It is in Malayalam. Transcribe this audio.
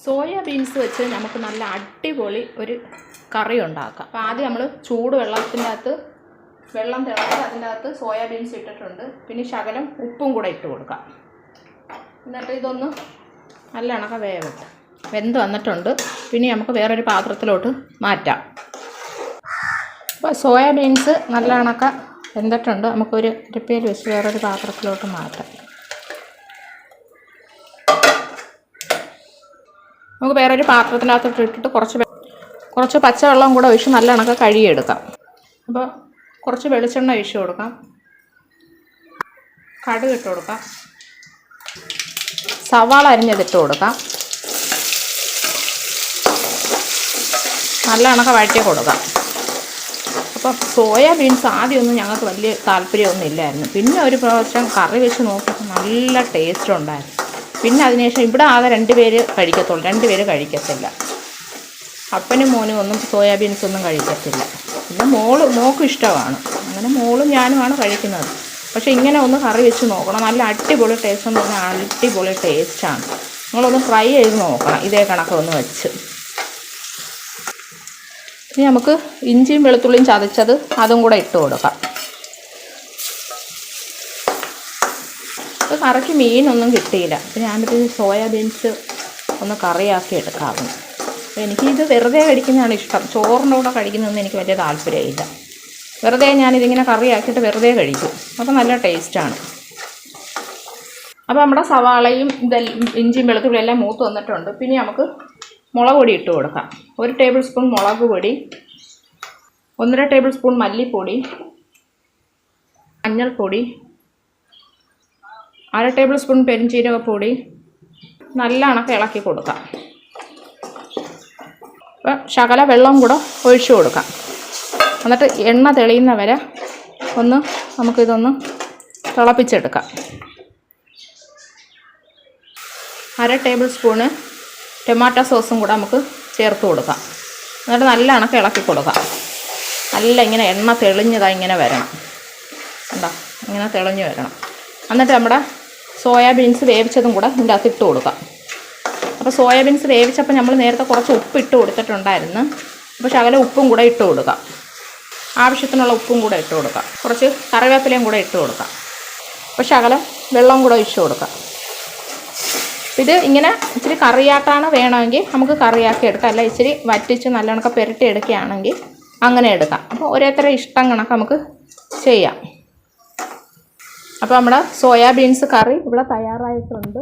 സോയാ ബീൻസ് വെച്ച് നമുക്ക് നല്ല അടിപൊളി ഒരു കറി ഉണ്ടാക്കാം. അപ്പോൾ ആദ്യം നമ്മൾ ചൂട് വെള്ളത്തിൻ്റെ അകത്ത് വെള്ളം തിളച്ച് അതിൻ്റെ അകത്ത് സോയാ ബീൻസ് ഇട്ടിട്ടുണ്ട്. പിന്നെ ശകലം ഉപ്പും കൂടെ ഇട്ട് കൊടുക്കാം. എന്നിട്ട് ഇതൊന്ന് നല്ല കണക്ക വെന്ത് വന്നിട്ടുണ്ട്. പിന്നെ നമുക്ക് വേറൊരു പാത്രത്തിലോട്ട് മാറ്റാം. അപ്പോൾ സോയാ ബീൻസ് നല്ല കണക്ക വെന്തിട്ടുണ്ട്. നമുക്കൊരു ഇരപ്പയിൽ വെച്ച് വേറൊരു പാത്രത്തിലോട്ട് മാറ്റാം. നമുക്ക് വേറൊരു പാത്രത്തിനകത്തോട്ട് ഇട്ടിട്ട് കുറച്ച് പച്ചവെള്ളം കൂടെ ഒഴിച്ച് നല്ല കണക്ക് കഴുകിയെടുക്കാം. അപ്പോൾ കുറച്ച് വെളിച്ചെണ്ണ ഒഴിച്ച് കൊടുക്കാം. കടുക് ഇട്ട് കൊടുക്കാം. സവാള അരിഞ്ഞതിട്ട് കൊടുക്കാം. നല്ല കണക്ക് വഴറ്റി കൊടുക്കാം. അപ്പം സോയാ ബീൻസ് ആദ്യമൊന്നും ഞങ്ങൾക്ക് വലിയ താല്പര്യമൊന്നും ഇല്ലായിരുന്നു. പിന്നെ ഒരു പ്രാവശ്യം കറി വെച്ച് നോക്കിയപ്പോൾ നല്ല ടേസ്റ്റ് ഉണ്ടായിരുന്നു. പിന്നെ അതിനുശേഷം ഇവിടെ ആകെ 2 പേര് കഴിക്കത്തുള്ളൂ, 2 പേര് കഴിക്കത്തില്ല. അപ്പനും മോനും ഒന്നും സോയാബീൻസ് ഒന്നും കഴിക്കത്തില്ല. പിന്നെ മോക്കും ഇഷ്ടമാണ്. അങ്ങനെ മോളും ഞാനുമാണ് കഴിക്കുന്നത്. പക്ഷേ ഇങ്ങനെ ഒന്ന് കറി വെച്ച് നോക്കണം. നല്ല അടിപൊളി ടേസ്റ്റ് എന്ന് പറഞ്ഞാൽ അടിപൊളി ടേസ്റ്റാണ്. നിങ്ങളൊന്ന് ഫ്രൈ ചെയ്ത് നോക്കണം ഇതേ കണക്ക് ഒന്ന് വെച്ച്. ഇനി നമുക്ക് ഇഞ്ചിയും വെളുത്തുള്ളിയും ചതച്ചത് അതും കൂടെ ഇട്ട് കൊടുക്കാം. കറിക്ക് മീനൊന്നും കിട്ടിയില്ല. അപ്പോൾ ഞാനിത് സോയാബീൻസ് ഒന്ന് കറിയാക്കി എടുക്കാറുണ്ട്. അപ്പോൾ എനിക്കിത് വെറുതെ കഴിക്കുന്നതാണ് ഇഷ്ടം. ചോറിൻ്റെ കൂടെ കഴിക്കുന്നതൊന്നും എനിക്ക് വലിയ താല്പര്യമില്ല. വെറുതെ ഞാനിതിങ്ങനെ കറിയാക്കിയിട്ട് വെറുതെ കഴിക്കും. അപ്പോൾ നല്ല ടേസ്റ്റാണ്. അപ്പോൾ നമ്മുടെ സവാളയും ഇഞ്ചിയും വെളുത്തുള്ളിയും എല്ലാം മൂത്ത് വന്നിട്ടുണ്ട്. പിന്നെ നമുക്ക് മുളക് പൊടി ഇട്ട് കൊടുക്കാം. 1 ടേബിൾ സ്പൂൺ മുളക് പൊടി, 1.5 ടേബിൾ സ്പൂൺ മല്ലിപ്പൊടി, മഞ്ഞൾപ്പൊടി, 1/2 ടേബിൾ സ്പൂൺ പെരുംജീരകപ്പൊടി. നല്ല കണക്ക് ഇളക്കി കൊടുക്കാം. അപ്പോൾ ശകല വെള്ളം കൂടെ ഒഴിച്ചു കൊടുക്കാം. എന്നിട്ട് എണ്ണ തെളിയുന്ന വരെ നമുക്കിതൊന്ന് തിളപ്പിച്ചെടുക്കാം. 1/2 ടേബിൾ സ്പൂണ് ടൊമാറ്റോ സോസും കൂടെ നമുക്ക് ചേർത്ത് കൊടുക്കാം. എന്നിട്ട് നല്ല കണക്ക് ഇളക്കി കൊടുക്കാം. നല്ല ഇങ്ങനെ എണ്ണ തെളിഞ്ഞതായി ഇങ്ങനെ വരണം. എന്താ ഇങ്ങനെ തെളിഞ്ഞ് വരണം. എന്നിട്ട് നമ്മുടെ സോയാബീൻസ് വേവിച്ചതും കൂടെ ഇതിൻ്റെ അകത്ത് ഇട്ട് കൊടുക്കാം. അപ്പോൾ സോയാബീൻസ് വേവിച്ചപ്പോൾ നമ്മൾ നേരത്തെ കുറച്ച് ഉപ്പ് ഇട്ട് കൊടുത്തിട്ടുണ്ടായിരുന്നു. അപ്പോൾ ശകലം ഉപ്പും കൂടെ ഇട്ട് കൊടുക്കാം. ആവശ്യത്തിനുള്ള ഉപ്പും കൂടെ ഇട്ട് കൊടുക്കാം. കുറച്ച് കറിവേപ്പിലയും കൂടെ ഇട്ട് കൊടുക്കാം. അപ്പോൾ ശകലം വെള്ളം കൂടെ ഒഴിച്ച് കൊടുക്കാം. ഇത് ഇങ്ങനെ ഇച്ചിരി കറിയാട്ടാണ് വേണമെങ്കിൽ നമുക്ക് കറിയാക്കി എടുക്കാം. അല്ല ഇച്ചിരി വറ്റിച്ച് നല്ല കണക്ക് പുരട്ടി എടുക്കുകയാണെങ്കിൽ അങ്ങനെ എടുക്കാം. അപ്പോൾ ഓരോരുത്തരുടെ ഇഷ്ടം കണക്ക് നമുക്ക് ചെയ്യാം. അപ്പോൾ നമ്മുടെ സോയാബീൻസ് കറി ഇവിടെ തയ്യാറായിട്ടുണ്ട്.